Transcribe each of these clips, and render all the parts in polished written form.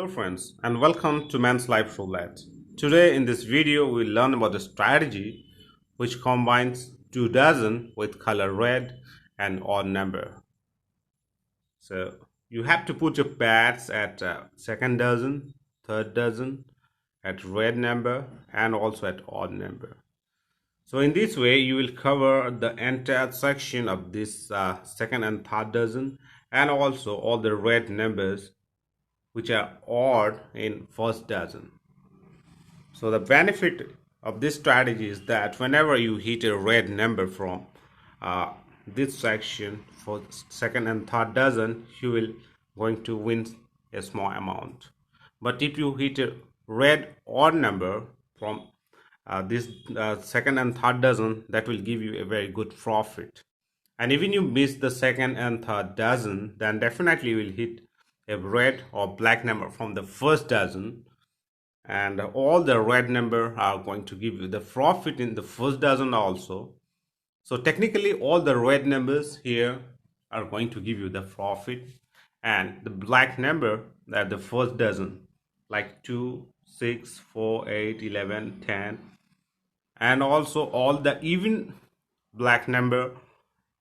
Hello friends and welcome to Man's Life Roulette. Today in this video we'll learn about the strategy which combines 2 dozen with color red and odd number. So you have to put your bets at second dozen, third dozen, at red number and also at odd number. So in this way you will cover the entire section of this second and third dozen and also all the red numbers which are odd in first dozen. So the benefit of this strategy is that whenever you hit a red number from this section for second and third dozen, you will going to win a small amount. But if you hit a red odd number from this second and third dozen, that will give you a very good profit. And even you miss the second and third dozen, then definitely you will hit a red or black number from the first dozen, and all the red number are going to give you the profit in the first dozen also. So technically all the red numbers here are going to give you the profit, and the black number at the first dozen like 2, 6, 4, 8, 11, 10, and also all the even black number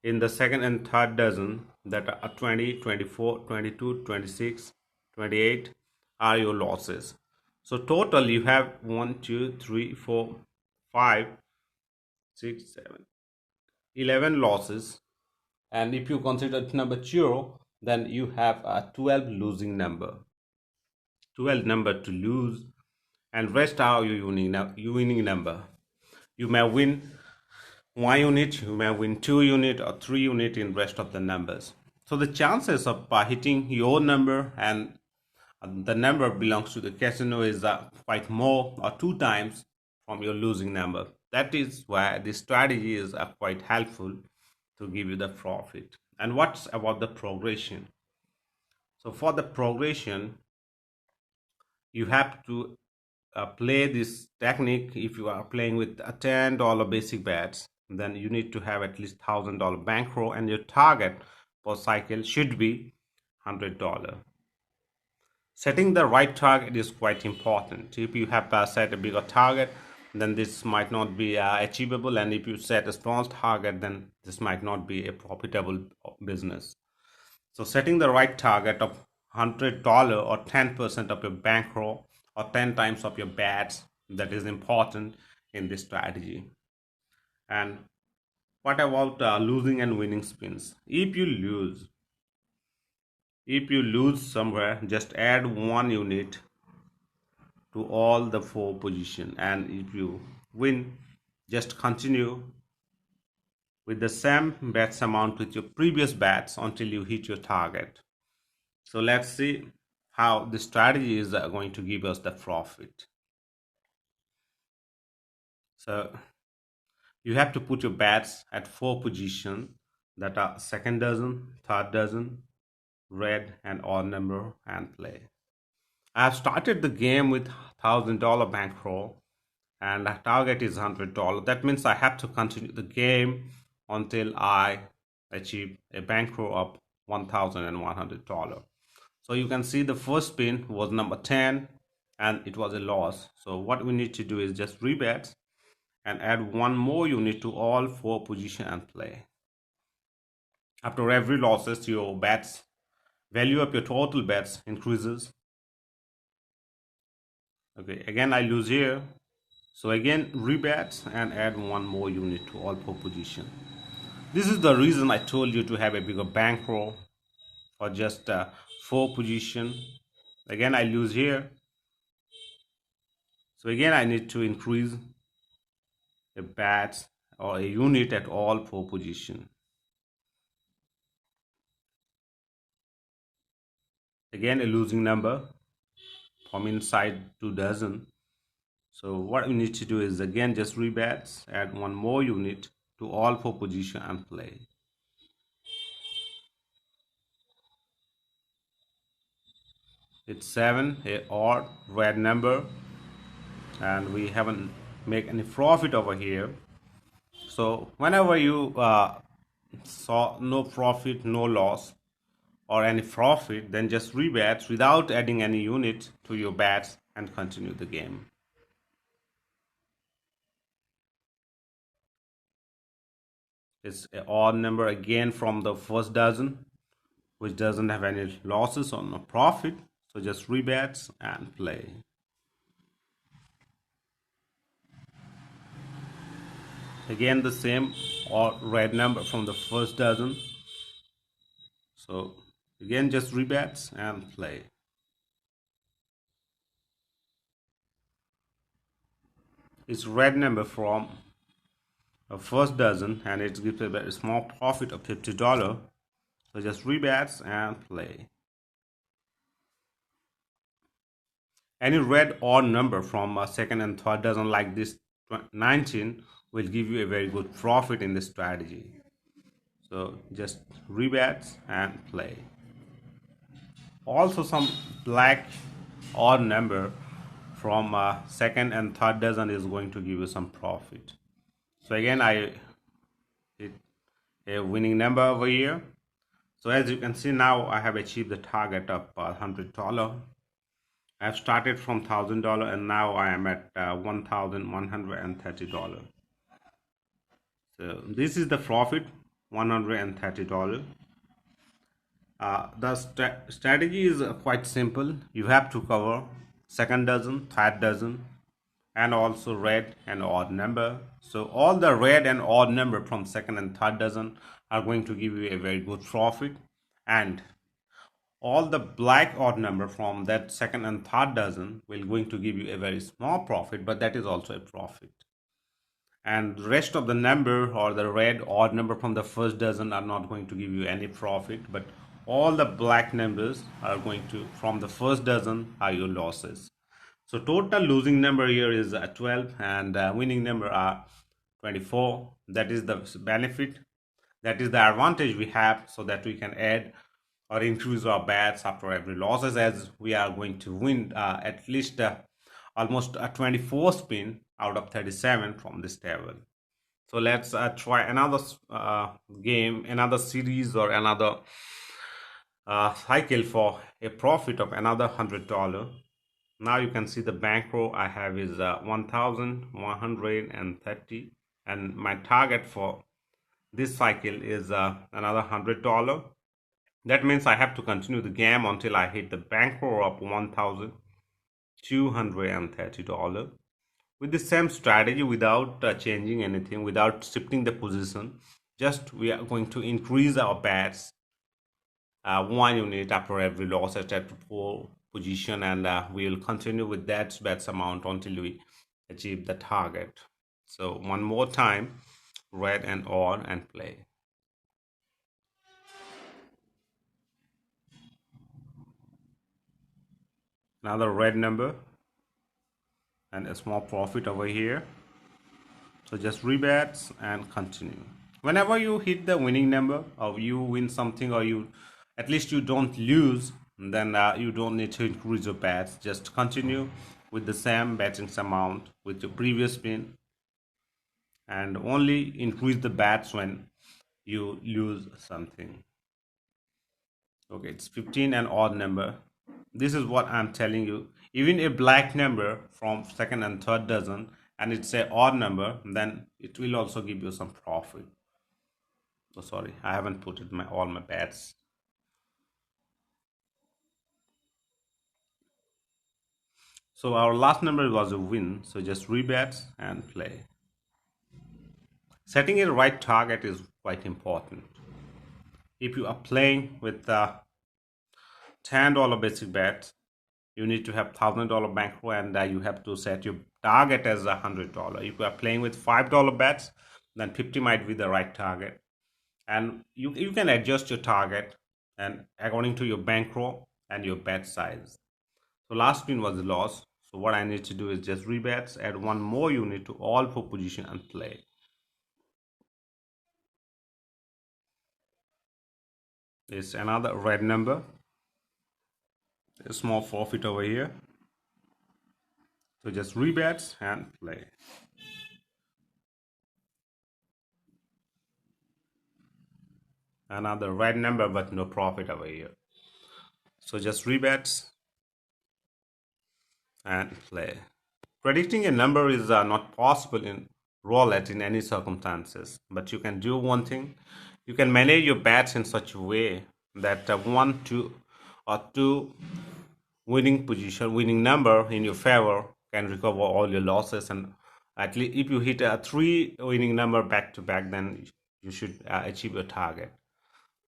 in the second and third dozen that are 20, 24, 22, 26, 28 are your losses. So total you have 1, 2, 3, 4, 5, 6, 7, 11 losses. And if you consider number 0, then you have a 12 losing number. 12 number to lose, and rest are your winning number. You may win 1 unit, you may win 2 unit or 3 unit in rest of the numbers. So the chances of hitting your number and the number belongs to the casino is quite more or 2 times from your losing number. That is why this strategy is quite helpful to give you the profit. And what's about the progression? So for the progression, you have to play this technique. If you are playing with a $10 basic bets, then you need to have at least $1,000 bankroll, and your target per cycle should be $100. Setting the right target is quite important. If you have set a bigger target, then this might not be achievable, and if you set a small target, then this might not be a profitable business. So setting the right target of $100 or 10% of your bankroll or 10 times of your bets, that is important in this strategy. And what about losing and winning spins? If you lose somewhere, just add 1 unit to all the 4 position, and if you win, just continue with the same bets amount with your previous bets until you hit your target. So let's see how the strategy is going to give us the profit. So you have to put your bets at 4 positions, that are second dozen, third dozen, red and odd number, and play. I have started the game with $1,000 bankroll and the target is $100. That means I have to continue the game until I achieve a bankroll of $1,100. So you can see the first spin was number 10 and it was a loss. So what we need to do is just rebet and add 1 more unit to all 4 positions and play. After every losses, your bets value of your total bets increases. Okay, again I lose here, so again rebet and add 1 more unit to all 4 positions. This is the reason I told you to have a bigger bankroll for just 4 position. Again I lose here, so again I need to increase a bets or a unit at all 4 position. Again a losing number from inside 2 dozen. So what we need to do is again just rebets, add 1 more unit to all 4 position and play. It's 7, a odd red number, and we haven't make any profit over here. So whenever you saw no profit, no loss, or any profit, then just rebets without adding any unit to your bets and continue the game. It's an odd number again from the first dozen, which doesn't have any losses or no profit. So just rebets and play. Again the same or red number from the first dozen. So again just rebets and play. It's red number from the first dozen and it gives a small profit of $50. So just rebets and play. Any red odd number from a second and third dozen like this 19 will give you a very good profit in this strategy. So just rebets and play. Also some black odd number from second and third dozen is going to give you some profit. So again I hit a winning number over here. So as you can see now I have achieved the target of $100. I have started from $1,000 and now I am at $1,130. So this is the profit, $130. The strategy is quite simple. You have to cover second dozen, third dozen, and also red and odd number. So all the red and odd number from second and third dozen are going to give you a very good profit, and all the black odd number from that second and third dozen will going to give you a very small profit, but that is also a profit. And the rest of the number or the red odd number from the first dozen are not going to give you any profit, but all the black numbers are going to from the first dozen are your losses. So total losing number here is 12 and winning number are 24. That is the benefit, that is the advantage we have, so that we can add or increase our bets after every losses, as we are going to win at least almost a 24 spin out of 37 from this table. So let's try another game, another series, or another cycle for a profit of another $100. Now you can see the bankroll I have is 1,130, and my target for this cycle is another $100. That means I have to continue the game until I hit the bankroll of $1,230 with the same strategy, without changing anything, without shifting the position. Just we are going to increase our bets 1 unit after every loss at that 4 position, and we will continue with that bets amount until we achieve the target. So one more time, red and odd, and play. Another red number and a small profit over here. So just rebets and continue. Whenever you hit the winning number, or you win something, or you at least you don't lose, then you don't need to increase your bets. Just continue with the same betting amount with your previous spin, and only increase the bets when you lose something. Okay, it's 15 and odd number. This is what I'm telling you. Even a black number from second and third dozen, and it's a odd number, then it will also give you some profit. So sorry, I haven't put it all my bets. So our last number was a win. So just rebets and play. Setting a right target is quite important. If you are playing with $10 basic bet, you need to have $1,000 bankroll, and you have to set your target as $100. If you are playing with $5 bets, then 50 might be the right target, and you can adjust your target and according to your bankroll and your bet size. So last spin was a loss, so what I need to do is just rebets, add one more unit to all 4 position and play. It's another red number, a small profit over here. So just rebets and play. Another red number, but no profit over here. So just rebets and play. Predicting a number is not possible in roulette in any circumstances, but you can do one thing. You can manage your bets in such a way that one, two, or two winning number in your favor can recover all your losses, and at least if you hit a three winning number back to back, then you should achieve your target.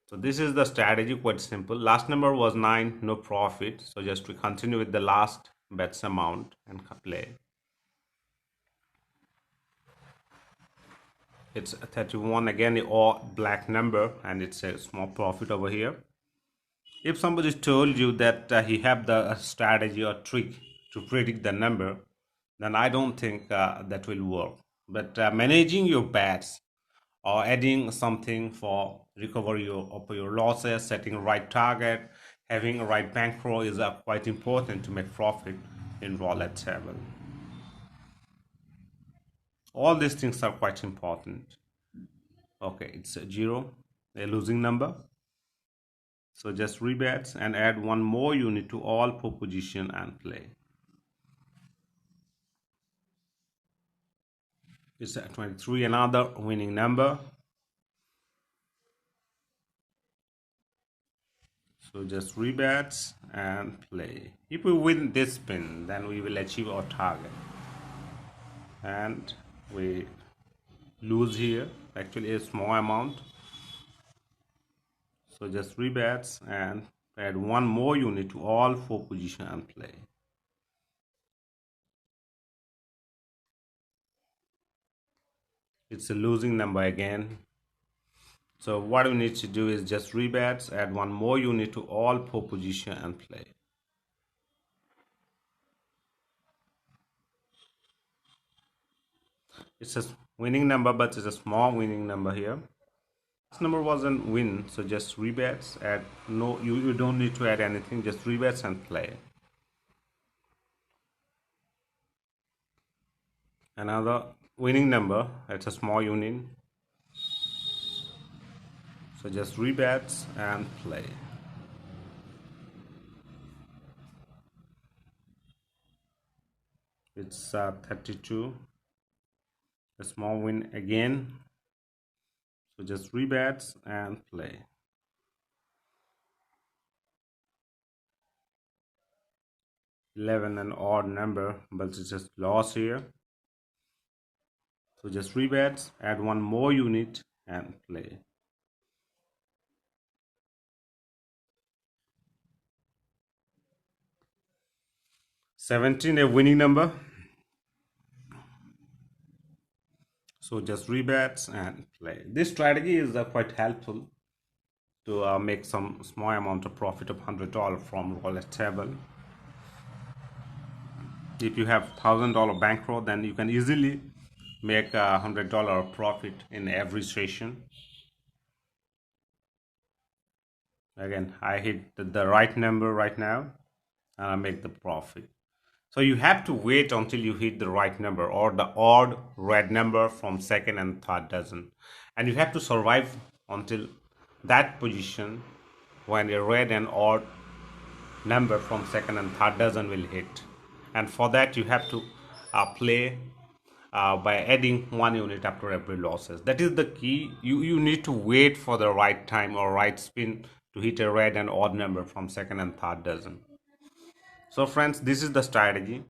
So this is the strategy, quite simple. Last number was 9, no profit. So just to continue with the last bets amount and play. It's 31 again, all black number, and it's a small profit over here. If somebody told you that he have the strategy or trick to predict the number, then I don't think that will work. But managing your bets or adding something for recovery of your losses, setting right target, having a right bankroll is quite important to make profit in roulette table. All these things are quite important. Okay, it's a 0, a losing number. So just rebets and add one more unit to all position and play. It's 23, another winning number. So just rebets and play. If we win this spin, then we will achieve our target. And we lose here, actually a small amount. So just rebets and add one more unit to all 4 position and play. It's a losing number again. So what we need to do is just rebets, add one more unit to all 4 position and play. It's a winning number, but it's a small winning number here. This number wasn't win, so just rebets, add no, you don't need to add anything, just rebets and play. Another winning number, it's a small unit. So just rebets and play. It's 32, a small win again. So just rebets and play. $11, an odd number, but it's just loss here. So just rebets, add one more unit and play. $17, a winning number. So just rebets and play. This strategy is quite helpful to make some small amount of profit of $100 from roulette table. If you have $1,000 bankroll, then you can easily make $100 profit in every session. Again, I hit the right number right now and I make the profit. So you have to wait until you hit the right number or the odd red number from second and third dozen, and you have to survive until that position when a red and odd number from second and third dozen will hit. And for that you have to play by adding one unit after every losses. That is the key. You need to wait for the right time or right spin to hit a red and odd number from second and third dozen. So friends, this is the strategy.